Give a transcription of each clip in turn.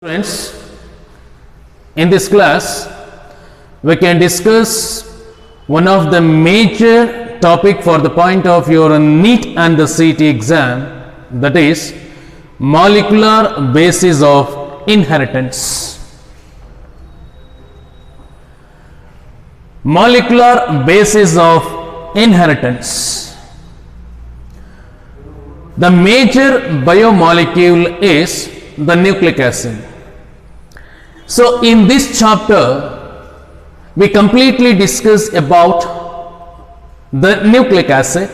Friends, in this class we can discuss one of the major topic for the point of your NEET and the CET exam, that is molecular basis of inheritance. Molecular basis of inheritance. The major biomolecule is the nucleic acid. So in this chapter we completely discuss about the nucleic acid,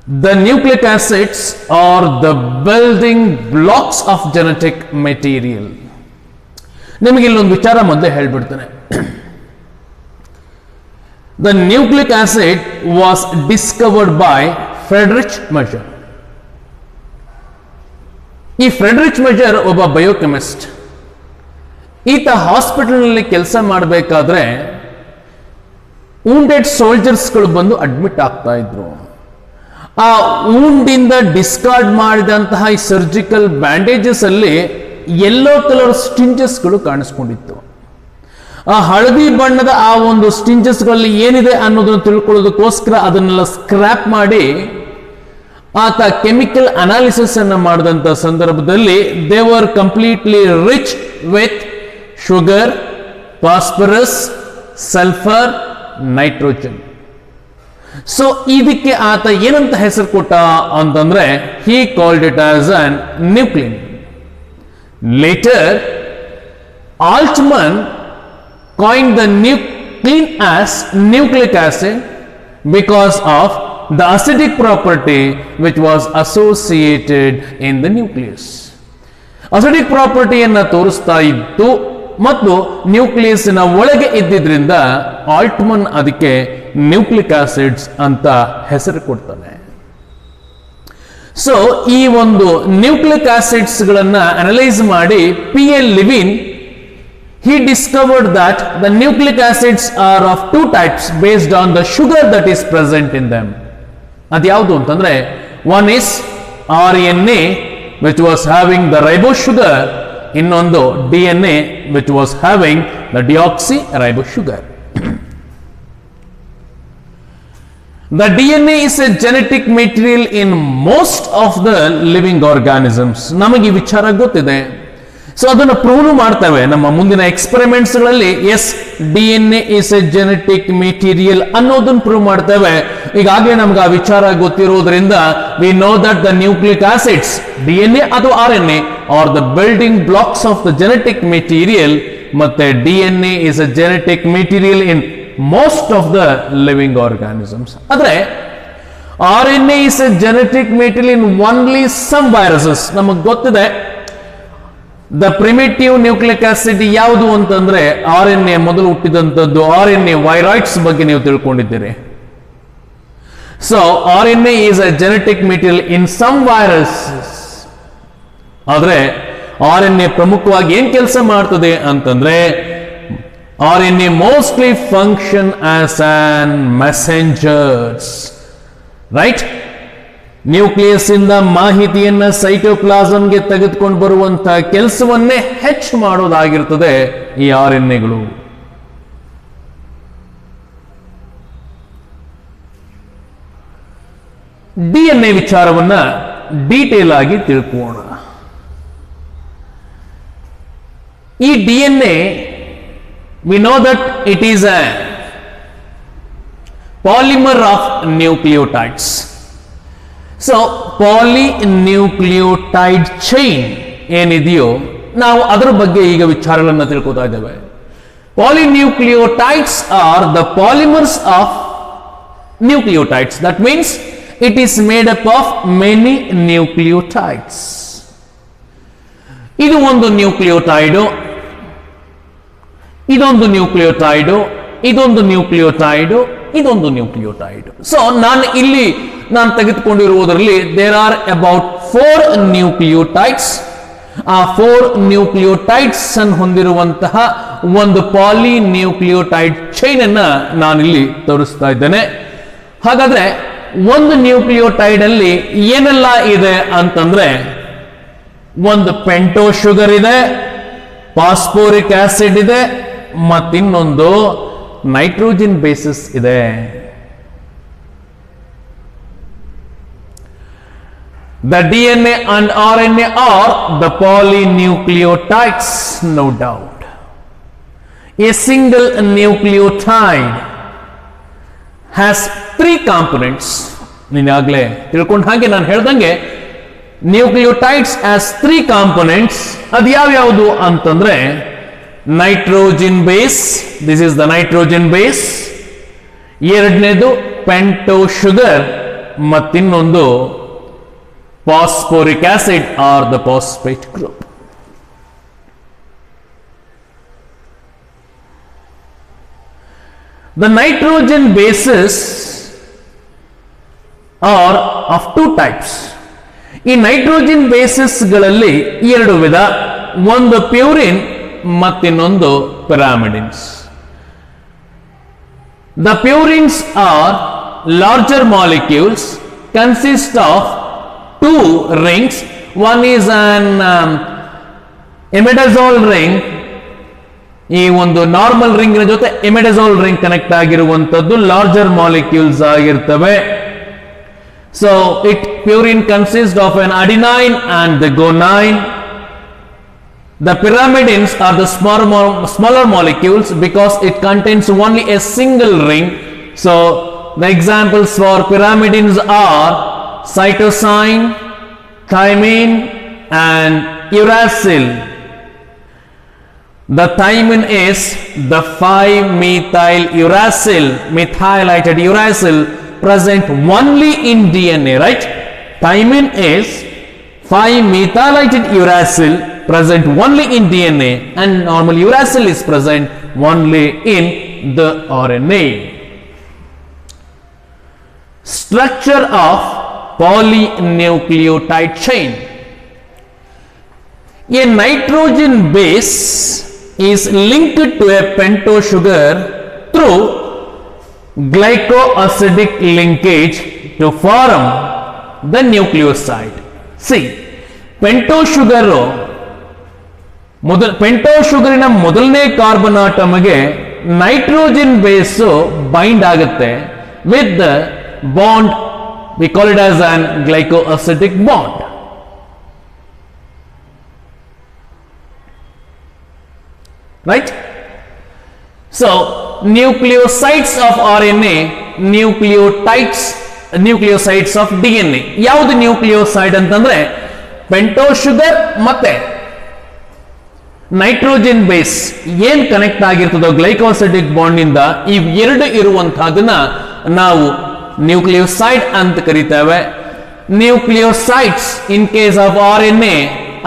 the nucleic acids are the building blocks of genetic material. ನಿಮಗೆ ಇಲ್ಲೊಂದು ವಿಚಾರ ಮೊದಲೇ ಹೇಳ್ಬಿಡ್ತೇನೆ. The nucleic acid was discovered by Friedrich Meyer. ಈ ಫ್ರೆಡ್ರಿಚ್ measure ಒಬ್ಬ ಬಯೋಕೆಮಿಸ್ಟ್. ಈತ ಹಾಸ್ಪಿಟಲ್ನಲ್ಲಿ ಕೆಲಸ ಮಾಡಬೇಕಾದ್ರೆ wounded ಸೋಲ್ಜರ್ಸ್ಗಳು ಬಂದು ಅಡ್ಮಿಟ್ ಆಗ್ತಾ ಇದ್ರು. ಆ wound-ಇಂದ ಡಿಸ್ಕಾರ್ಡ್ ಮಾಡಿದಂತಹ ಈ ಸರ್ಜಿಕಲ್ ಬ್ಯಾಂಡೇಜಸ್ ಅಲ್ಲಿ ಯೆಲ್ಲೋ ಕಲರ್ ಸ್ಟಿಂಜಸ್ಗಳು ಕಾಣಿಸ್ಕೊಂಡಿತ್ತು. ಆ ಹಳದಿ ಬಣ್ಣದ ಆ ಒಂದು ಸ್ಟಿಂಜಸ್ಗಳಲ್ಲಿ ಏನಿದೆ ಅನ್ನೋದನ್ನು ತಿಳ್ಕೊಳ್ಳೋದಕ್ಕೋಸ್ಕರ ಅದನ್ನೆಲ್ಲ ಸ್ಕ್ರಾಪ್ ಮಾಡಿ ಆತ ಕೆಮಿಕಲ್ ಅನಾಲಿಸಿಸ್ ಅನ್ನು ಮಾಡಿದಂಥ ಸಂದರ್ಭದಲ್ಲಿ they were completely rich with sugar, phosphorus, sulphur, nitrogen. So ಇದಕ್ಕೆ ಆತ ಏನಂತ ಹೆಸರು ಕೊಟ್ಟ ಅಂತಂದ್ರೆ he called it as an nuclein. Later Altmann coined the nuclein as nucleic acid because of the acidic property which was associated in the nucleus. Acidic property ಅನ್ನು ತೋರಿಸ್ತಾ ಇತ್ತು ಮತ್ತು ನ್ಯೂಕ್ಲಿಯಸ್ನ ಒಳಗೆ ಇದ್ದಿದ್ರಿಂದ ಆಲ್ಟ್ಮನ್ ಅದಕ್ಕೆ ನ್ಯೂಕ್ಲಿಕ್ ಆಸಿಡ್ಸ್ ಅಂತ ಹೆಸರು ಕೊಡ್ತಾನೆ. ಸೊ ಈ ಒಂದು ನ್ಯೂಕ್ಲಿಕ್ ಆಸಿಡ್ಸ್ ಗಳನ್ನ ಅನಲೈಸ್ ಮಾಡಿ P.L. Levine he discovered that the nucleic acids are of two types based on the sugar that is present in them. ಅದು ಯಾವುದು ಅಂತಂದ್ರೆ one is RNA which was having the ribose sugar, ಇನ್ನೊಂದು DNA which was having the deoxyribose sugar. The DNA is a genetic material in most of the living organisms. ನಮಗೆ ಈ ವಿಚಾರ ಗೊತ್ತಿದೆ. So ಅದನ್ನು prove ಮಾಡ್ತೇವೆ ನಮ್ಮ ಮುಂದಿನ ಎಕ್ಸ್ಪೆರಿಮೆಂಟ್ಸ್ ಗಳಲ್ಲಿ. Yes, DNA is a genetic material ಅನ್ನೋದನ್ನು ಪ್ರೂವ್ ಮಾಡ್ತೇವೆ. ಈಗಾಗಲೇ ನಮ್ಗೆ ಆ ವಿಚಾರ ಗೊತ್ತಿರೋದ್ರಿಂದ we know that the nucleic acids DNA ಅಥವಾ RNA are the building blocks of the genetic material. ಮತ್ತೆ DNA is a genetic material in most of the living organisms. ಆದ್ರೆ RNA is a genetic material in only some viruses. ನಮಗೆ ಗೊತ್ತಿದೆ the primitive nucleic acid ಯಾವುದು ಅಂತಂದ್ರೆ RNA ಮೊದಲು ಹುಟ್ಟಿದಂಥದ್ದು. RNA viroids ಬಗ್ಗೆ ನೀವು ತಿಳ್ಕೊಂಡಿದ್ದೀರಿ. So RNA is a genetic material in some viruses. ಆದ್ರೆ RNA ಪ್ರಮುಖವಾಗಿ ಏನ್ ಕೆಲಸ ಮಾಡ್ತದೆ ಅಂತಂದ್ರೆ RNA mostly function as an messengers, right? Nucleus ಇಂದ ಮಾಹಿತಿಯನ್ನ ಸೈಟೋಪ್ಲಾಸಂಗೆ ತೆಗೆದುಕೊಂಡು ಬರುವಂತಹ ಕೆಲಸವನ್ನೇ ಹೆಚ್ಚು ಮಾಡೋದಾಗಿರ್ತದೆ ಈ RNAಗಳು. DNA ವಿಚಾರವನ್ನ ಡೀಟೇಲ್ ಆಗಿ ತಿಳ್ಕೋಣ. ಈ DNA we know that it is a polymer of nucleotides. So polynucleotide chain ಏನಿದೆಯೋ ನಾವು ಅದರ ಬಗ್ಗೆ ಈಗ ವಿಚಾರಗಳನ್ನು ತಿಳ್ಕೊತಾ ಇದ್ದೇವೆ. Polynucleotides are the polymers of nucleotides. That means it is made up of many nucleotides. ಇದು ಒಂದು ನ್ಯೂಕ್ಲಿಯೋಟೈಡು, ಇದೊಂದು ನ್ಯೂಕ್ಲಿಯೋಟೈಡು, ಇದೊಂದು ನ್ಯೂಕ್ಲಿಯೋಟೈಡು, ಇದೊಂದು ನ್ಯೂಕ್ಲಿಯೋಟೈಡ್. ಸೊ ನಾನು ತೆಗೆದುಕೊಂಡಿರುವುದರಲ್ಲಿ ದೇರ್ ಆರ್ ಅಬೌಟ್ 4 ನ್ಯೂಕ್ಲಿಯೋಟೈಡ್ಸ್ ಆ 4 ನ್ಯೂಕ್ಲಿಯೋಟೈಡ್ಸ್ ಅನ್ನು ಹೊಂದಿರುವಂತಹ ಒಂದು ಪಾಲಿನ್ಯೂಕ್ಲಿಯೋಟೈಡ್ ಚೈನ್ ಅನ್ನ ನಾನಿಲ್ಲಿ ತೋರಿಸ್ತಾ ಇದ್ದೇನೆ. ಹಾಗಾದ್ರೆ ಒಂದು ನ್ಯೂಕ್ಲಿಯೋಟೈಡ್ ಅಲ್ಲಿ ಏನೆಲ್ಲ ಇದೆ ಅಂತಂದ್ರೆ, ಒಂದು ಪೆಂಟೋ ಶುಗರ್ ಇದೆ, ಫಾಸ್ಫೋರಿಕ್ ಆಸಿಡ್ ಇದೆ, ಮತ್ತಿನ್ನೊಂದು ನೈಟ್ರೋಜನ್ ಬೇಸಿಸ್ ಇದೆ. The DNA and RNA are the polynucleotides, no doubt. A single nucleotide has 3 components. ನೀನಾಗಲೇ ತಿಳ್ಕೊಂಡ ಹಾಗೆ ನಾನು ಹೇಳ್ದಂಗೆ ನ್ಯೂಕ್ಲಿಯೋಟೈಡ್ಸ್ ಆಸ್ 3 ಕಾಂಪೊನೆಂಟ್ಸ್. ಅದು ಯಾವ್ಯಾವುದು ಅಂತಂದ್ರೆ nitrogen base, this is the nitrogen base. ಎರಡನೇದು ಪೆಂಟೋ sugar, ಮತ್ತಿನ್ನೊಂದು phosphoric acid or the phosphate group. The nitrogen bases are of 2 types. ಈ nitrogen basis ಗಳಲ್ಲಿ 2 ವಿಧ, ಒಂದು purine ಮತ್ತಿನ್ನೊಂದು ಪಿರಾಮಿಡಿನ್ಸ್. The purines are larger molecules, consist of 2 rings. One is an imidazole ring. ಈ ಒಂದು normal ring ಜೊತೆ ಇಮಿಡಾಜೋಲ್ ring connect ಆಗಿರುವಂತದ್ದು larger molecules ಆಗಿರ್ತವೆ. So purine consists of an adenine and the guanine. The pyrimidines are the smaller molecules because it contains only a single ring. So the examples for pyrimidines are cytosine, thymine and uracil. The thymine is the 5-methyl uracil, methylated uracil present only in DNA, right? Thymine is 5-methylated uracil present only in DNA, and normal uracil is present only in the RNA. Structure of polynucleotide chain. A nitrogen base is linked to a pento sugar through glycoacidic linkage to form the nucleoside. See, pento sugar ಪೆಂಟೋಶುಗರಿನ ಮೊದಲನೇ carbon ಆಟಮ್ಗೆ nitrogen base bind ಆಗುತ್ತೆ with the bond, we call it as an glycoacidic bond. Right? So nucleosides of RNA, nucleosides of DNA. ಯಾವುದು nucleoside ಅಂತಂದ್ರೆ pento sugar ಮತ್ತೆ nitrogen base ಏನ್ connect ಆಗಿರ್ತದೋ glycosidic bond ಇಂದ, ಇವೆರಡು ಇರುವಂತಹದನ್ನ ನಾವು ನ್ಯೂಕ್ಲಿಯೋಸೈಡ್ ಅಂತ ಕರೀತೇವೆ. Nucleosides in case of RNA,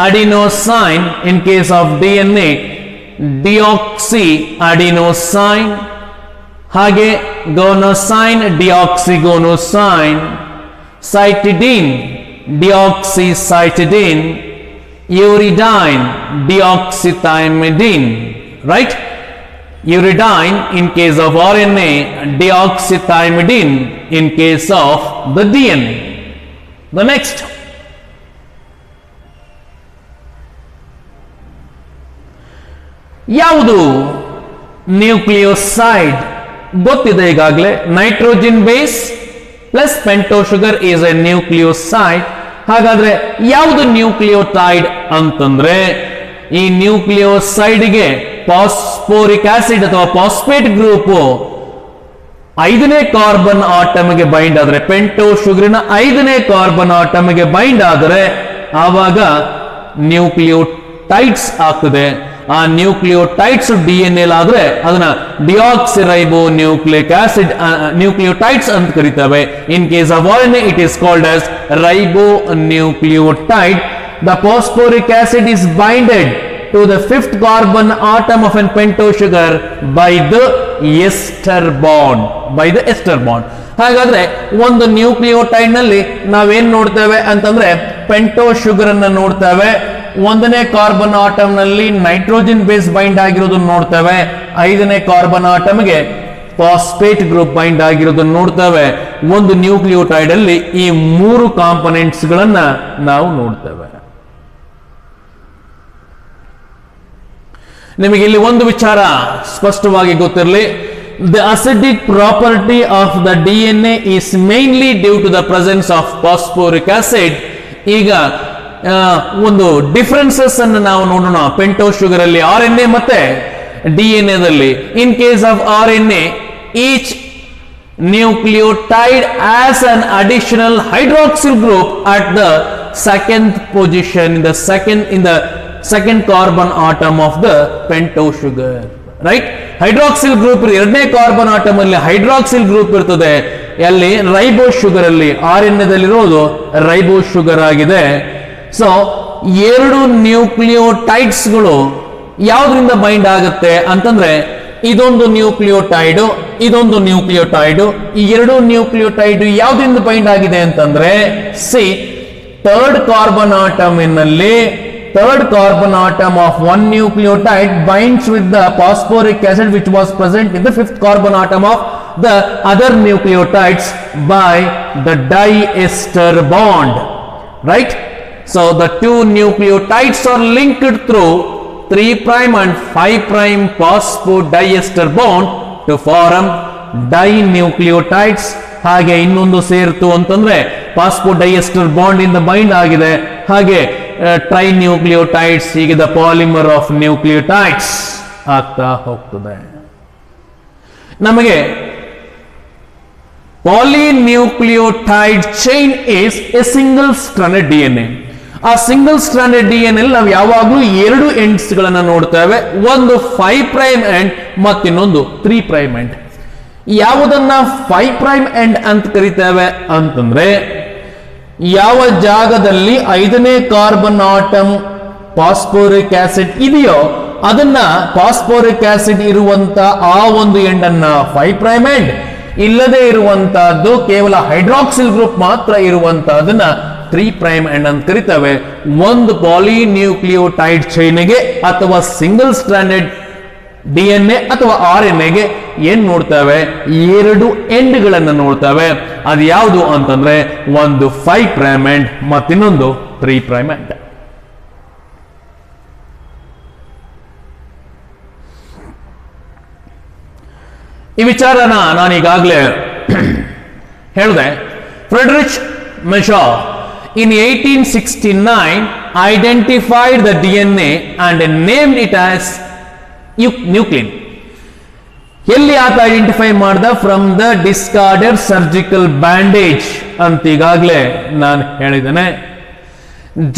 adenosine in case of DNA, deoxy adenosine, ಹಾಗೆ guanosine deoxyguanosine, cytidine deoxycytidine, uridine deoxythymidine, right? Uridine in case of RNA, deoxythymidine in case of the DNA. The next, ಯಾವುದು nucleoside ಗೊತ್ತಿದೆ ಈಗಾಗಲೇ. Nitrogen base plus pento sugar is a nucleoside. ಹಾಗಾದ್ರೆ ಯಾವುದು nucleotide ಅಂತಂದ್ರೆ, ಈ ನ್ಯೂಕ್ಲಿಯೋಸೈಡ್ಗೆ phosphoric acid ಅಥವಾ phosphate group 5ನೇ ಕಾರ್ಬನ್ ಆಟಮ್ಗೆ ಬೈಂಡ್ ಆದ್ರೆ, ಪೆಂಟೋ ಶುಗರಿನ 5ನೇ ಕಾರ್ಬನ್ ಆಟಮ್ಗೆ ಬೈಂಡ್ ಆದರೆ ಆವಾಗ ನ್ಯೂಕ್ಲಿಯೋಟೈಡ್ಸ್ ಆಗ್ತದೆ. ಆ ನ್ಯೂಕ್ಲಿಯೋಟೈಡ್ಸ್ DNA ಆದ್ರೆ ಅದನ್ನ ಡಿಯಾಕ್ಸಿರೈಬೋ ನ್ಯೂಕ್ಲಿಕ್ ಆಸಿಡ್ ನ್ಯೂಕ್ಲಿಯೋಟೈಡ್ಸ್ ಅಂತ ಕರೀತೇವೆ. In case of RNA it is called as ribonucleotide. The phosphoric acid is binded to the 5th carbon atom of an pento sugar by the ester bond. ಹಾಗಾದ್ರೆ ಒಂದು nucleotide ನಲ್ಲಿ ನಾವೇನ್ ನೋಡ್ತೇವೆ ಅಂತಂದ್ರೆ pento sugar ಅನ್ನ ನೋಡ್ತೇವೆ. ಒಂದನೇ ಕಾರ್ಬನ್ ಆಟಮ್ ನಲ್ಲಿ ನೈಟ್ರೋಜನ್ ಬೇಸ್ ಬೈಂಡ್ ಆಗಿರೋದನ್ನ ನೋಡ್ತೇವೆ, 5ನೇ ಕಾರ್ಬನ್ ಆಟಮ್ಗೆ ಫಾಸ್ಫೇಟ್ ಗ್ರೂಪ್ ಬೈಂಡ್ ಆಗಿರೋದನ್ನ ನೋಡ್ತೇವೆ. ಒಂದು ನ್ಯೂಕ್ಲಿಯೋಟೈಡ್ ಅಲ್ಲಿ ಈ 3 ಕಾಂಪೊನೆಂಟ್ಸ್ ಗಳನ್ನ ನಾವು ನೋಡ್ತೇವೆ. ನಿಮಗೆ ಇಲ್ಲಿ ಒಂದು ವಿಚಾರ ಸ್ಪಷ್ಟವಾಗಿ ಗೊತ್ತಿರಲಿ, the acidic property of the DNA is mainly due to the presence of phosphoric acid. ಈಗ ಒಂದು ಡಿಫರೆನ್ಸಸ್ ಅನ್ನು ನಾವು ನೋಡೋಣ. ಪೆಂಟೋ ಶುಗರ್ ಅಲ್ಲಿ RNA ಮತ್ತೆ DNA ದಲ್ಲಿ, ಇನ್ case of RNA each nucleotide has an additional hydroxyl group at the second position in the second carbon atom of the pento sugar, right? Hydroxyl group, 2ನೇ carbon atom ಅಲ್ಲಿ hydroxyl group ಇರ್ತದೆ. ಅಲ್ಲಿ ribose sugar ಅಲ್ಲಿ RNA ದಲ್ಲಿರೋದು ribose sugar ಆಗಿದೆ. So 2 nucleotides ಗಳು ಯಾವ್ದ್ರಿಂದ bind ಆಗುತ್ತೆ ಅಂತಂದ್ರೆ, ಇದೊಂದು ನ್ಯೂಕ್ಲಿಯೋಟೈಡ್, ಇದೊಂದು ನ್ಯೂಕ್ಲಿಯೋಟೈಡ್. ಈ 2 ನ್ಯೂಕ್ಲಿಯೋಟೈಡ್ ಯಾವ್ದ್ರಿಂದ ಬೈಂಡ್ ಆಗಿದೆ ಅಂತಂದ್ರೆ, ಥರ್ಡ್ ಕಾರ್ಬನ್ ಆಟಮ್ ನಲ್ಲಿ third carbon atom of one nucleotide binds with the phosphoric acid which was present in the 5th carbon atom of the other nucleotides by the diester bond, right? So the 2 nucleotides are linked through 3' and 5' phosphodiester bond to form dinucleotides. ಹಾಗೆ ಇನ್ನೊಂದು ಸೇರ್ತು ಅಂತಂದ್ರೆ ಫಾಸ್ಫೋಡೈಎಸ್ಟರ್ bond ಇಂದ bind ಆಗಿದೆ. ಹಾಗೆ ಟ್ರೈನ್ಯೂಕ್ಲಿಯೋಟೈಡ್ಸ್, ಹೀಗೆ the polymer of nucleotides ಆಗ್ತಾ ಹೋಗ್ತದೆ. ನಮಗೆ polynucleotide chain is a single stranded DNA. ಆ ಸಿಂಗಲ್ ಸ್ಟ್ರಾಂಡೆಡ್ DNA ನಾವು ಯಾವಾಗಲೂ 2 ಎಂಡ್ಸ್ ಗಳನ್ನ ನೋಡ್ತೇವೆ, ಒಂದು 5' ಎಂಡ್ ಮತ್ತಿನ್ನೊಂದು 3' ಎಂಡ್. ಯಾವುದನ್ನ 5' ಎಂಡ್ ಅಂತ ಕರಿತೇವೆ ಅಂತಂದ್ರೆ, ಯಾವ ಜಾಗದಲ್ಲಿ 5ನೇ ಕಾರ್ಬನ್ ಆಟಮ್ ಫಾಸ್ಫೋರಿಕ್ ಆಸಿಡ್ ಇದೆಯೋ ಅದನ್ನ ಫಾಸ್ಫೋರಿಕ್ ಆಸಿಡ್ ಇರುವಂತ ಆ ಒಂದು ಎಂಡ್ ಅನ್ನ 5' ಎಂಡ್, ಇಲ್ಲದೆ ಇರುವಂತಹದ್ದು ಕೇವಲ ಹೈಡ್ರಾಕ್ಸಿಲ್ ಗ್ರೂಪ್ ಮಾತ್ರ ಇರುವಂತಹದನ್ನ 3' ಎಂಡ್ ಅಂತ ಕರಿತೇವೆ. ಒಂದು ಪಾಲಿನ್ಯೂಕ್ಲಿಯೋಟೈಡ್ ಚೈನ್ಗೆ ಅಥವಾ ಸಿಂಗಲ್ ಸ್ಟ್ರಾಂಡೆಡ್ DNA ಅಥವಾ RNAಗೆ ಏನ್ ನೋಡ್ತೇವೆ, 2 ಎಂಡ್ಗಳನ್ನು ನೋಡ್ತೇವೆ. ಅದು ಯಾವುದು ಅಂತಂದ್ರೆ, ಒಂದು 5' ಎಂಡ್ ಮತ್ತಿನ್ನೊಂದು 3' ಎಂಡ್. ಈ ವಿಚಾರನ ನಾನೀಗಾಗಲೇ ಹೇಳಿದೆ. Friedrich Miescher in 1869 identified the DNA and named it as nuclein. ಎಲ್ಲಿ ಆತ ಐಡೆಂಟಿಫೈ ಮಾಡ್ದ? From the discarded surgical bandage ಅಂತ ಈಗಾಗಲೇ ನಾನು ಹೇಳಿದ್ದೇನೆ.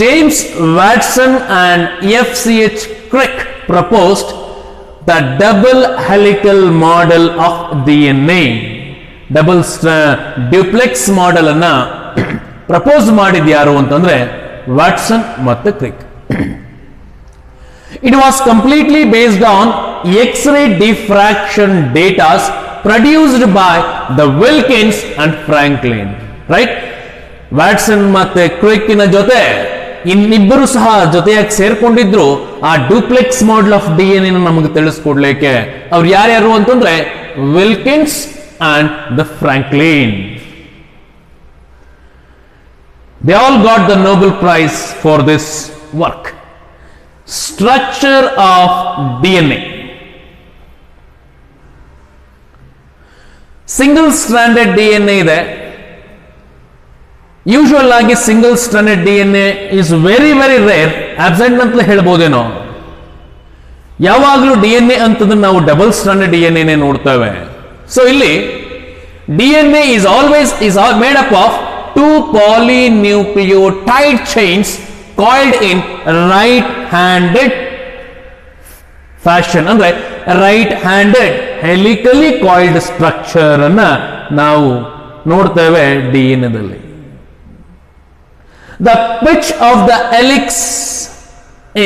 James Watson and FCH Crick proposed the double helical model of DNA. Double duplex model ಅನ್ನ propose ಮಾಡಿದ್ಯಾರು ಅಂತಂದ್ರೆ ವ್ಯಾಟ್ಸನ್ ಮತ್ತು Crick. It was completely based on X-ray diffraction data produced by the Wilkins and Franklin, right? Watson ಮತ್ತೆ ಕ್ರಿಕ್ಕಿನ ಜೊತೆ ಇನ್ನಿಬ್ಬರು ಸಹ ಜೊತೆಯಾಗಿ ಸೇರ್ಕೊಂಡಿದ್ರು ಆ duplex model of DNA ನಮಗೆ ತಿಳಿಸ್ಕೊಡ್ಲಿಕ್ಕೆ. ಅವ್ರು ಯಾರ್ಯಾರು ಅಂತಂದ್ರೆ Wilkins and the Franklin. They all got the Nobel Prize for this work. Structure of DNA. Single stranded DNA ಇದೆ. ಯೂಶುವಲ್ ಆಗಿ single stranded DNA is very rare, absent ಅಂತ ಹೇಳ್ಬೋದೇನೋ. ಯಾವಾಗಲೂ DNA ಅಂತಂದ್ರೆ ನಾವು ಡಬಲ್ ಸ್ಟ್ರಾಂಡೆಡ್ DNA ನೋಡ್ತೇವೆ. So ಇಲ್ಲಿ DNA is made up of 2 polynucleotide chains coiled in right-handed fashion. ಅಂದ್ರೆ right-handed helically coiled structure ಅನ್ನ ನಾವು ನೋಡ್ತೇವೆ DNA ದಲ್ಲಿ. The pitch of the helix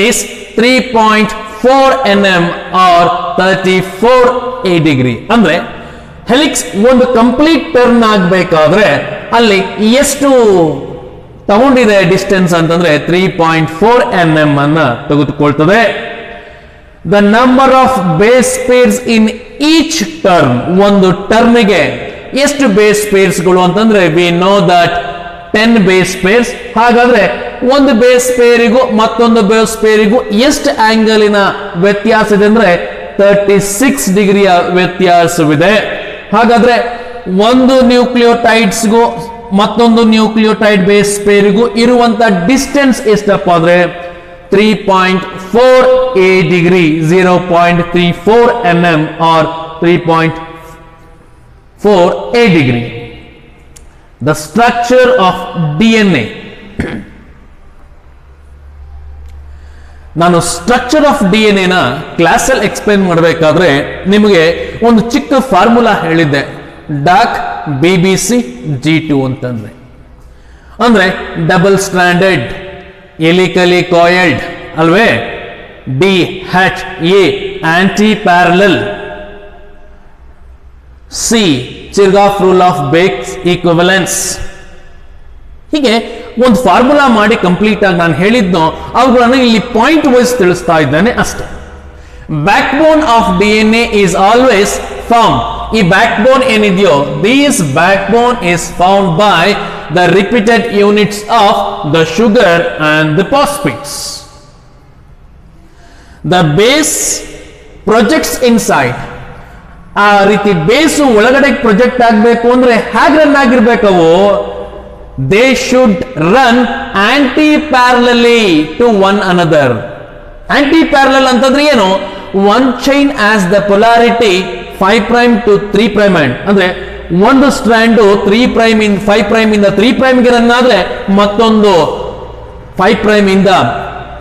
is 3.4 nm or 34 degree. ಅಂದ್ರೆ ಹೆಲಿಕ್ಸ್ ಒಂದು ಕಂಪ್ಲೀಟ್ ಟರ್ನ್ ಆಗಬೇಕಾದ್ರೆ ಅಲ್ಲಿ ಎಷ್ಟು ತಗೊಂಡಿದೆ ಡಿಸ್ಟೆನ್ಸ್ ಅಂತಂದ್ರೆ 3.4 mm ಅನ್ನ ತೆಗೆದುಕೊಳ್ತದೆ. The number of base pairs in each term, ಒಂದು ಟರ್ಮ್ಗೆ ಎಷ್ಟು ಬೇಸ್ ಪೇರ್ಸ್ಗಳು ಅಂತಂದ್ರೆ V know that 10 base pairs. ಹಾಗಾದ್ರೆ ಒಂದು ಬೇಸ್ ಪೇರಿಗೂ ಮತ್ತೊಂದು ಬೇಸ್ ಪೇರಿಗೂ ಎಷ್ಟು ಆಂಗಲಿನ ವ್ಯತ್ಯಾಸ ಇದೆ ಅಂದ್ರೆ 36 ಡಿಗ್ರಿಯ ವ್ಯತ್ಯಾಸವಿದೆ. ಹಾಗಾದ್ರೆ ಒಂದು ನ್ಯೂಕ್ಲಿಯೋಟೈಡ್ಸ್ಗೂ ಮತ್ತೊಂದು ನ್ಯೂಕ್ಲಿಯೋಟೈಡ್ ಬೇಸ್ ಪೇರಿಗೂ ಇರುವಂತ ಡಿಸ್ಟೆನ್ಸ್ ಎಷ್ಟಪ್ಪ ಅಂದ್ರೆ 3.4 degree, 0.34 mm or 3.4 degree. The structure of DNA. ನಾನು ಸ್ಟ್ರಕ್ಚರ್ ಆಫ್ DNA ನ ಕ್ಲಾಸಲ್ಲಿ ಎಕ್ಸ್ಪ್ಲೈನ್ ಮಾಡಬೇಕಾದ್ರೆ ನಿಮಗೆ ಒಂದು ಚಿಕ್ಕ ಫಾರ್ಮುಲಾ ಹೇಳಿದ್ದೆ, ಡಾಕ್ BBC-G2 ಅಂತಂದ್ರೆ ಅಂದ್ರೆ ಡಬಲ್ ಸ್ಟ್ರಾಂಡೆಡ್ ಎಲಿಕಲಿ ಕಾಯಿಲ್ಡ್ ಅಲ್ವೇ, DHA anti parallel, C Chargaff rule of base equivalence. ಹೀಗೆ ಒಂದು ಫಾರ್ಮುಲಾ ಮಾಡಿ ಕಂಪ್ಲೀಟ್ ಆಗಿ ನಾನು ಹೇಳಿದ್ನೋ ಅವುಗಳನ್ನು ಇಲ್ಲಿ ಪಾಯಿಂಟ್ ವೈಸ್ ತಿಳಿಸ್ತಾ ಇದ್ದಾನೆ ಅಷ್ಟೇ. Backbone of DNA is always found, ಈ ಬ್ಯಾಕ್ ಬೋನ್ ಏನಿದೆಯೋ this backbone is found by the repeated units of the sugar and the phosphates. The base projects inside, ಆ ರೀತಿ ಬೇಸು ಒಳಗಡೆ project ಆಗಬೇಕು ಅಂದ್ರೆ ಹೇಗೆ ರನ್ ಆಗಿರ್ಬೇಕವು, they should run anti parallelly to one another. Anti parallel ಅಂತಂದ್ರೆ ಏನು, one chain as the polarity 5' to 3' ಅಂದ್ರೆ ಒಂದು ಸ್ಟ್ರಾಂಡ್ 3' ಇಂದ 5' ಇಂದ 3' ಗೆ ರನ್ ಆದ್ರೆ ಮತ್ತೊಂದು 5' ಇಂದ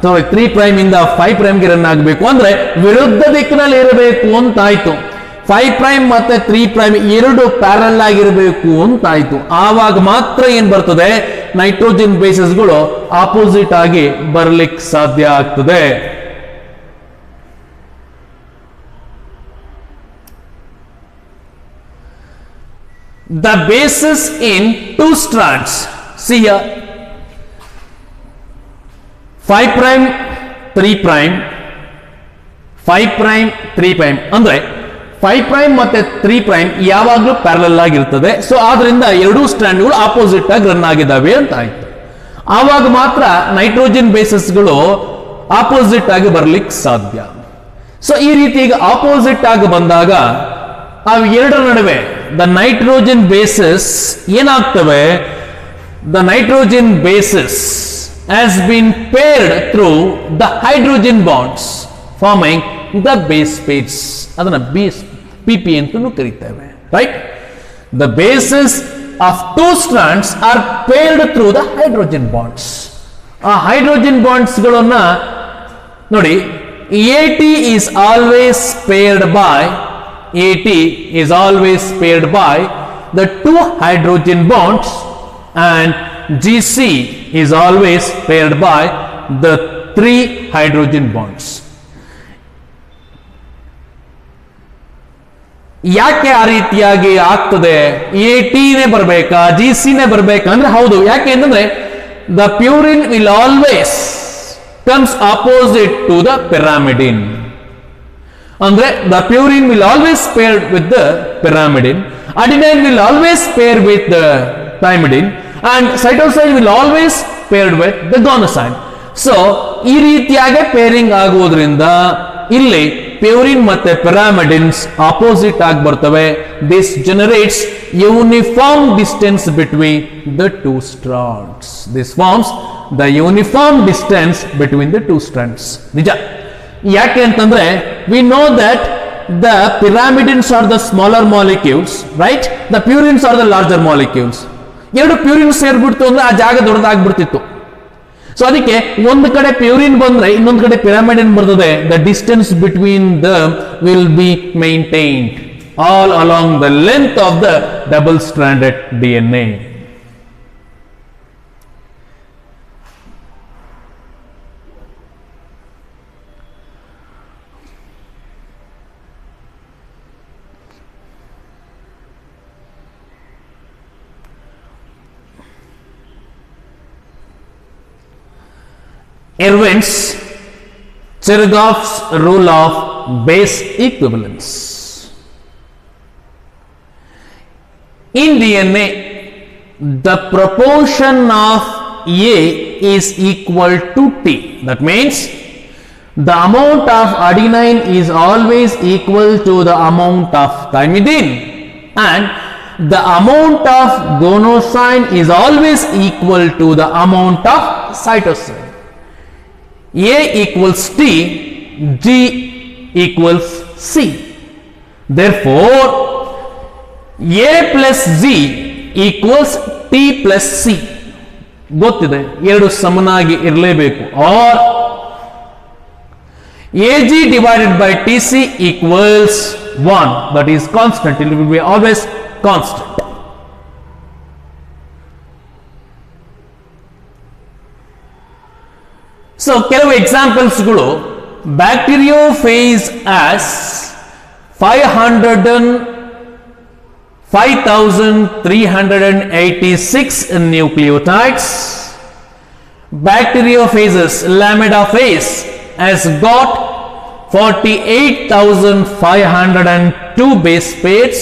3' ಇಂದ 5' ಗೆ ರನ್ ಆಗಬೇಕು ಅಂದ್ರೆ ವಿರುದ್ಧ ದಿಕ್ಕಿನಲ್ಲಿ ಇರಬೇಕು ಅಂತ ಆಯ್ತು. 5' ಮತ್ತೆ 3' ಎರಡು ಪ್ಯಾರಲ್ ಆಗಿರಬೇಕು ಅಂತ ಆಯ್ತು. ಆವಾಗ ಮಾತ್ರ ಏನ್ ಬರ್ತದೆ, ನೈಟ್ರೋಜನ್ ಬೇಸಸ್ಗಳು ಆಪೋಸಿಟ್ ಆಗಿ ಬರ್ಲಿಕ್ಕೆ ಸಾಧ್ಯ ಆಗ್ತದೆ. The bases in two strands, see here, 5' 3' 5' 3' ಅಂದ್ರೆ 5' ಮತ್ತೆ 3' ಯಾವಾಗಲೂ ಪ್ಯಾರಲಲ್ ಆಗಿರ್ತದೆ. ಸೊ ಆದ್ರಿಂದ ಎರಡೂ ಸ್ಟ್ರಾಂಡ್ಗಳು ಆಪೋಸಿಟ್ ಆಗಿ ರನ್ ಆಗಿದ್ದಾವೆ ಅಂತ ಆಯ್ತು. ಆವಾಗ ಮಾತ್ರ ನೈಟ್ರೋಜನ್ ಬೇಸಸ್ಗಳು ಆಪೋಸಿಟ್ ಆಗಿ ಬರ್ಲಿಕ್ಕೆ ಸಾಧ್ಯ. ಸೊ ಈ ರೀತಿ ಈಗ ಆಪೋಸಿಟ್ ಆಗಿ ಬಂದಾಗ ಅವು ಎರಡರ ನಡುವೆ ದ ನೈಟ್ರೋಜನ್ ಬೇಸಸ್ ಏನಾಗ್ತವೆ, the nitrogen bases has been paired through the hydrogen bonds forming the base pairs. ಅದನ್ನ PP ಅಂತಲೂ ಕರೀತೇವೆ, right. The bases of two strands are paired through the hydrogen bonds. ಆ ಹೈಡ್ರೋಜನ್ ಬಾಂಡ್ಸ್ ಗಳನ್ನ ನೋಡಿ, AT is always paired by the two hydrogen bonds and GC is always paired by the three hydrogen bonds. ಯಾಕೆ ಆ ರೀತಿಯಾಗಿ ಆಗ್ತದೆ, AT ನೇ ಬರ್ಬೇಕಾ GC ನೇ ಬರ್ಬೇಕಾ ಅಂದ್ರೆ ಹೌದು. ಯಾಕೆ ಅಂತಂದ್ರೆ the purine will always comes opposite to the pyrimidine. ಅಂದ್ರೆ the purine will always pair with the pyrimidine, adenine will always pair with the thymidine and cytosine will always paired with the guanosine. So ಈ ರೀತಿಯಾಗಿ pairing ಆಗುವುದರಿಂದ ಇಲ್ಲಿ purine ಮತ್ತೆ pyrimidines opposite ಆಗಿ ಬರ್ತವೆ. This generates uniform distance between the two strands. This forms the uniform distance between the two strands. ನಿಜ. ಯಾಕೆ ಅಂತಂದ್ರೆ we know that the pyrimidines are the smaller molecules, right? The purines are the larger molecules. ಎರಡು purine ಸೇರ್ಬಿಡ್ತು ಅಂದ್ರೆ ಆ ಜಾಗ ದೊಡ್ಡದಾಗ್ಬಿಡ್ತಿತ್ತು. So ಅದಕ್ಕೆ ಒಂದು ಕಡೆ ಪ್ಯೂರಿನ್ ಬಂದ್ರೆ ಇನ್ನೊಂದು ಕಡೆ pyrimidine ಬರ್ತದೆ. The distance between them will be maintained all along the length of the double stranded DNA. Irwin's Chergaff's rule of base equivalence. In DNA, the proportion of A is equal to T. That means the amount of adenine is always equal to the amount of thymidine, and the amount of guanosine is always equal to the amount of cytosine. A equals T, G equals C. Therefore, A plus G equals T plus C. ಗೊತ್ತಿದೆ, ಎರಡು ಸಮನಾಗಿ ಇರಲೇಬೇಕು. Or AG divided by TC equals 1. That is constant. It will be always constant. So, ಕೆಲವು ಎಕ್ಸಾಂಪಲ್ಸ್ಗಳು ಬ್ಯಾಕ್ಟೀರಿಯೋಫೇಸ್ as 5,386 nucleotides. Bacteriophages, lamidophase has got 48,502 base pairs.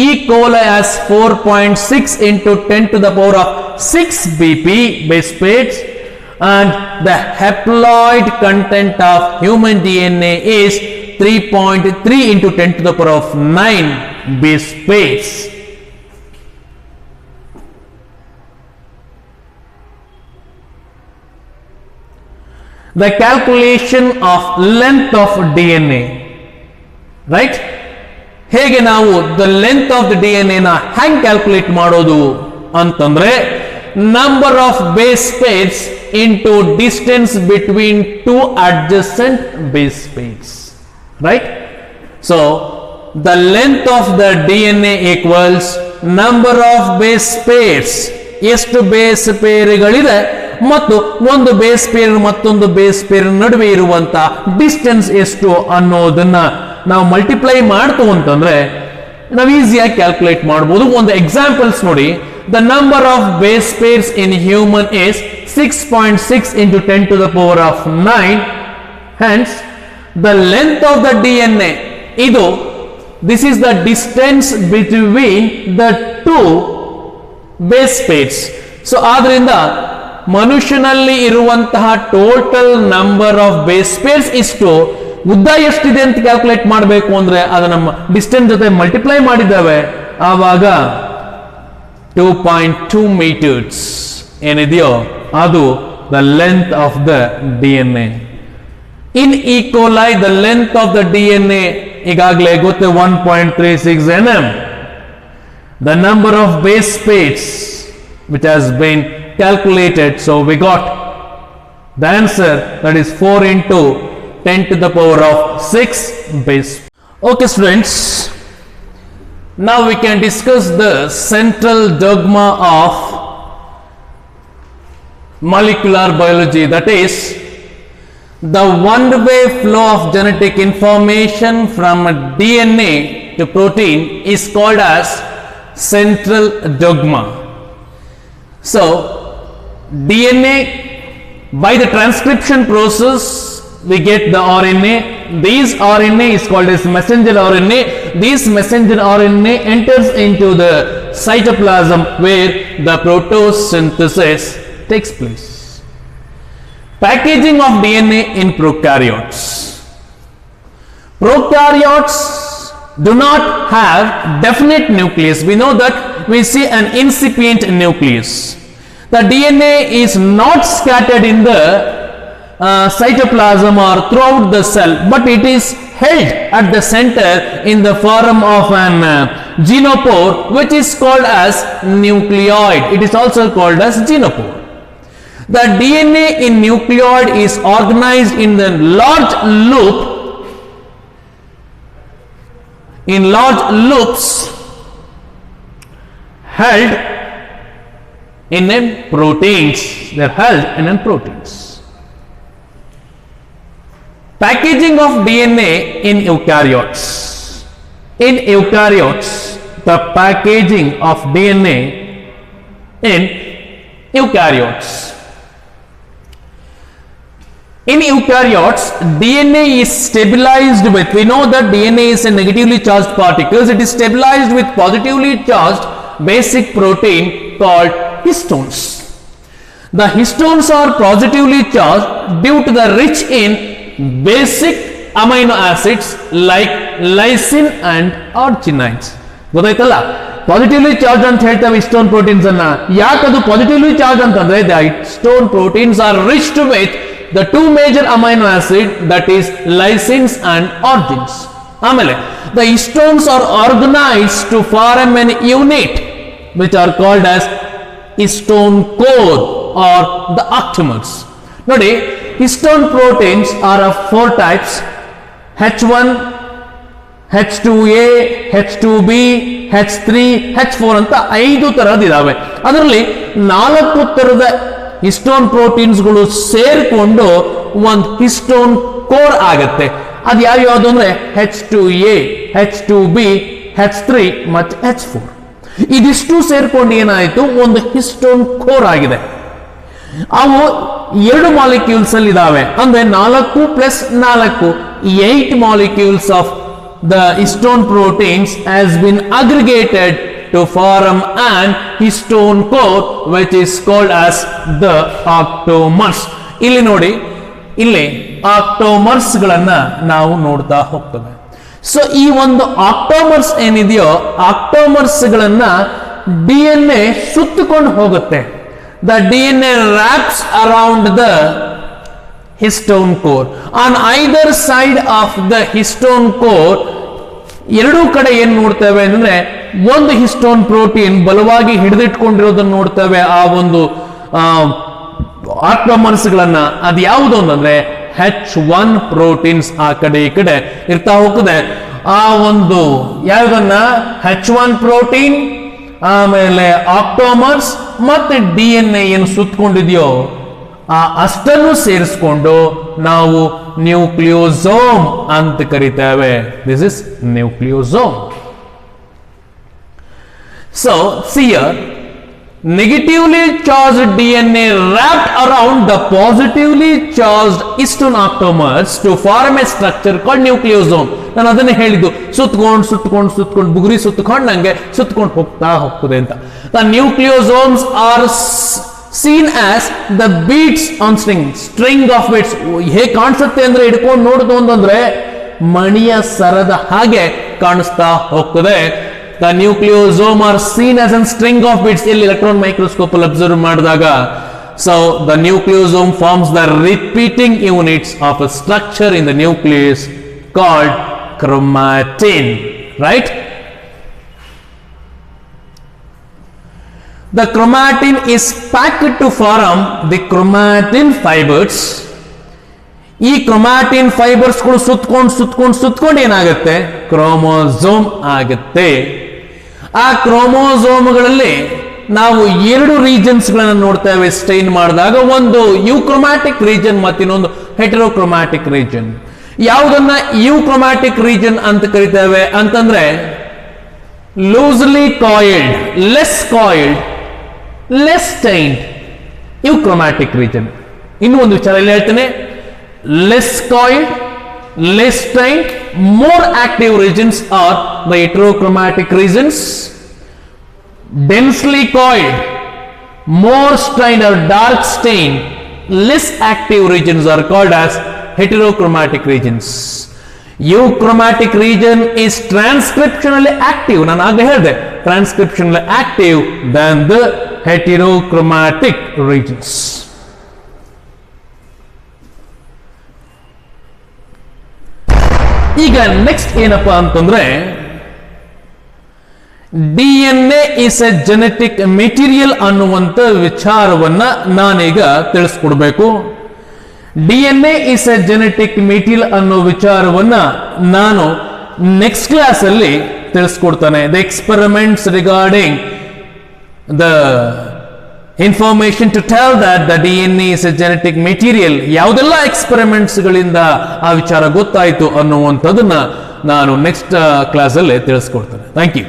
E. coli has 4.6 into 10 to the power of 6 BP base pairs, and the haploid content of human DNA is 3.3 into 10 to the power of 9 base pairs. The calculation of length of DNA, right? ಹೇಗೆ ನಾವು the length of the DNA ನ ಹ್ಯಾಂಗ್ calculate ಮಾಡೋದು ಅಂತಂದ್ರೆ number of base pairs into distance between two adjacent base pairs, right? So the length of the DNA equals number of base pairs. ಎಷ್ಟು base ಪೇರ್ಗಳಿದೆ ಮತ್ತು ಒಂದು base peer ಮತ್ತೊಂದು base peer ನಡುವೆ ಇರುವಂತ distance ಎಷ್ಟು ಅನ್ನೋದನ್ನ ನಾವು ಮಲ್ಟಿಪ್ಲೈ ಮಾಡ್ತು ಅಂತಂದ್ರೆ ನಾವು ಈಸಿಯಾಗಿ ಕ್ಯಾಲ್ಕುಲೇಟ್ ಮಾಡಬಹುದು. ಒಂದು ಎಕ್ಸಾಂಪಲ್ಸ್ ನೋಡಿ. The number of base pairs in human is 6.6 into 10 to the power of 9. Hence, the length of the DNA, this is the distance between the two base pairs. So, ಆದ್ರಿಂದ ಮನುಷ್ಯನಲ್ಲಿ ಇರುವಂತಹ total number of base pairs ಇಷ್ಟು, ಉದ್ದ ಎಷ್ಟಿದೆ ಅಂತ calculate ಮಾಡಬೇಕು ಅಂದ್ರೆ ಅದು ನಮ್ಮ ಡಿಸ್ಟೆನ್ಸ್ ಜೊತೆ ಮಲ್ಟಿಪ್ಲೈ ಮಾಡಿದ್ದಾವೆ, ಆವಾಗ 2.2 meters ಏನಿದೆಯೋ ಅದು the length of the DNA. In E. coli, the length of the DNA ಈಗಾಗಲೇ ಗೊತ್ತೆ 1.36 nm. The number of base pairs which has been calculated, so we got the answer, that is 4 into 10 to the power of 6 base. Okay students, now we can discuss the central dogma of molecular biology, that is the one-way flow of genetic information from DNA to protein is called as central dogma. So DNA, by the transcription process we get the RNA. This RNA is called as messenger RNA. This messenger RNA enters into the cytoplasm where the photosynthesis takes place. Packaging of DNA in prokaryotes. Prokaryotes do not have definite nucleus. We know that we see an incipient nucleus. The DNA is not scattered in the cytoplasm or throughout the cell, but it is held at the center in the form of an genopore, which is called as nucleoid. It is also called as genopore. The DNA in nucleoid is organized in the large loop, in large loops held in proteins. They are held in proteins. Packaging of DNA in eukaryotes. In eukaryotes, the packaging of DNA in eukaryotes. In eukaryotes, DNA is stabilized with, we know that DNA is a negatively charged particles, it is stabilized with positively charged basic protein called histones. The histones are positively charged due to the rich in basic amino acids like lysine and arginines. ಗೊತ್ತಾಯ್ತಲ್ಲ, positively charge ಅಂತ ಹೇಳ್ತೇವೆ histone proteins ಅನ್ನ. ಯಾಕದು positively charge ಅಂತಂದ್ರೆ the histone proteins are rich with the two major amino acid, that is lysines and argines. ಆಮೇಲೆ the histones are organized to form an unit which are called as histone core or the octamers. ನೋಡಿ, histone proteins are of 4 types: H1, H2A, H2B, H3, H4 ಅಂತ 5 ತರದಿದಾವೆ. ಅದರಲ್ಲಿ 4 ತರದ histone ಪ್ರೋಟೀನ್ಸ್ಗಳು ಸೇರ್ಕೊಂಡು ಒಂದು histone core ಆಗತ್ತೆ. ಅದು ಯಾವ್ಯಾವುದು ಅಂದ್ರೆ H2A, H2B, H3 ಮತ್ತು H4. ಇದಿಷ್ಟು ಸೇರ್ಕೊಂಡು ಏನಾಯಿತು, ಒಂದು ಹಿಸ್ಟೋನ್ ಕೋರ್ ಆಗಿದೆ. ಅವು 2 ಮಾಲಿಕ್ಯೂಲ್ಸ್ ಅಲ್ಲಿ ಇದಾವೆ, ಅಂದ್ರೆ 4 + 4 8 molecules of the histone proteins has been aggregated to form an histone core which is called as the octamers. ಇಲ್ಲಿ ನೋಡಿ, ಇಲ್ಲಿ octamers ಗಳನ್ನ ನಾವು ನೋಡ್ತಾ ಹೋಗ್ತೇವೆ. ಸೊ ಈ ಒಂದು octamers ಏನಿದೆಯೋ, octamers ಗಳನ್ನ DNA ಸುತ್ತಕೊಂಡು ಹೋಗುತ್ತೆ. The DNA wraps around the histone core. On either side of the histone core, ಎರಡೂ ಕಡೆ ಏನ್ ನೋಡ್ತೇವೆ ಅಂದ್ರೆ ಒಂದು ಹಿಸ್ಟೋನ್ ಪ್ರೋಟೀನ್ ಬಲವಾಗಿ ಹಿಡಿದಿಟ್ಕೊಂಡಿರೋದನ್ನ ನೋಡ್ತೇವೆ. ಆ ಒಂದು ಆಕ್ಟೋಮರ್ಸ್ ಗಳನ್ನ, ಅದು ಯಾವುದು ಅಂತಂದ್ರೆ H1 ಪ್ರೋಟೀನ್ಸ್ ಆ ಕಡೆ ಈ ಕಡೆ ಇರ್ತಾ ಹೋಗ್ತದೆ. ಆ ಒಂದು ಯಾವುದನ್ನ H1 ಪ್ರೋಟೀನ್, ಆಮೇಲೆ ಆಕ್ಟೋಮರ್ಸ್ ಮತ್ತೆ DNA ಏನು ಸುತ್ತಕೊಂಡಿದೆಯೋ ಆ ಅಷ್ಟನ್ನು ಸೇರಿಸ್ಕೊಂಡು ನಾವು ನ್ಯೂಕ್ಲಿಯೋಸೋಮ್ ಅಂತ ಕರೀತೇವೆ. This is nucleosome. So here, negatively charged DNA wrapped around the positively charged histone octamers to form a structure called nucleosome. ನಾನು ಅದನ್ನೇ ಹೇಳಿದ್ದು, ಸುತ್ತಕೊಂಡು ಬುಗುರಿ ಸುತ್ತಕೊಂಡು ನಂಗೆ ಸುತ್ತಕೊಂಡು ಹೋಗ್ತಾ ಹೋಗ್ತದೆ ಅಂತ. The nucleosomes are seen as the beads on string of beads. ಹೇಗೆ ಕಾಣಿಸುತ್ತೆ ಅಂದ್ರೆ, ಹಿಡ್ಕೊಂಡು ನೋಡುದು ಅಂತಂದ್ರೆ ಮಣಿಯ ಸರದ ಹಾಗೆ ಕಾಣಿಸ್ತಾ ಹೋಗ್ತದೆ. The nucleosome are seen as a string of beads. ಇಲ್ಲಿ electron microscope ಅಲ್ಲಿ observe ಮಾಡಿದಾಗ, so the nucleosome forms the repeating units of a structure in the nucleus called chromatin, right? The chromatin is packed to form the chromatin fibers. ಈ chromatin fibres ಗಳು ಸುತ್ತಕೊಂಡು ಏನಾಗುತ್ತೆ, chromosome ಆಗುತ್ತೆ. ಆ ಕ್ರೋಮೋಸೋಮ್ಗಳಲ್ಲಿ ನಾವು 2 regions ಗಳನ್ನ ನೋಡ್ತೇವೆ ಸ್ಟೈನ್ ಮಾಡಿದಾಗ. ಒಂದು ಯುಕ್ರೊಮ್ಯಾಟಿಕ್ ರೀಜನ್ ಮತ್ತು ಇನ್ನೊಂದು ಹೆಟೆರೋಕ್ರೊಮ್ಯಾಟಿಕ್ ರೀಜನ್. ಯಾವುದನ್ನ ಯುಕ್ರೊಮ್ಯಾಟಿಕ್ ರೀಜನ್ ಅಂತ ಕರಿತೇವೆ ಅಂತಂದ್ರೆ, loosely coiled, less stained ಯುಕ್ರೊಮ್ಯಾಟಿಕ್ region. ಇನ್ನೂ ಒಂದು ವಿಚಾರ ಇಲ್ಲಿ ಹೇಳ್ತೇನೆ, less coiled, less stained, more active regions are the heterochromatic regions. Densely coiled, more stained or dark stained, less active regions are called as heterochromatic regions. Euchromatic region is transcriptionally active. ನಾನು ಆಗಲೇ ಹೇಳಿದೆ, transcriptionally active than the heterochromatic regions. ಈಗ next ಏನಪ್ಪಾ ಅಂತಂದ್ರೆ, DNA is a genetic material ಅನ್ನುವಂತ ವಿಚಾರವನ್ನ ನಾನೀಗ ತಿಳಿಸ್ಕೊಡ್ಬೇಕು. DNA is a genetic material ಅನ್ನೋ ವಿಚಾರವನ್ನ ನಾನು ನೆಕ್ಸ್ಟ್ ಕ್ಲಾಸ್ ಅಲ್ಲಿ ತಿಳಿಸ್ಕೊಡ್ತಾನೆ. The experiments regarding the information to tell that the DNA is a genetic material, ಯಾವುದೆಲ್ಲ ಎಕ್ಸ್ಪೆರಿಮೆಂಟ್ಸ್ ಗಳಿಂದ ಆ ವಿಚಾರ ಗೊತ್ತಾಯಿತು ಅನ್ನುವಂಥದ್ದನ್ನ ನಾನು ನೆಕ್ಸ್ಟ್ ಕ್ಲಾಸ್ ಅಲ್ಲಿ ತಿಳಿಸ್ಕೊಡ್ತೇನೆ. Thank you.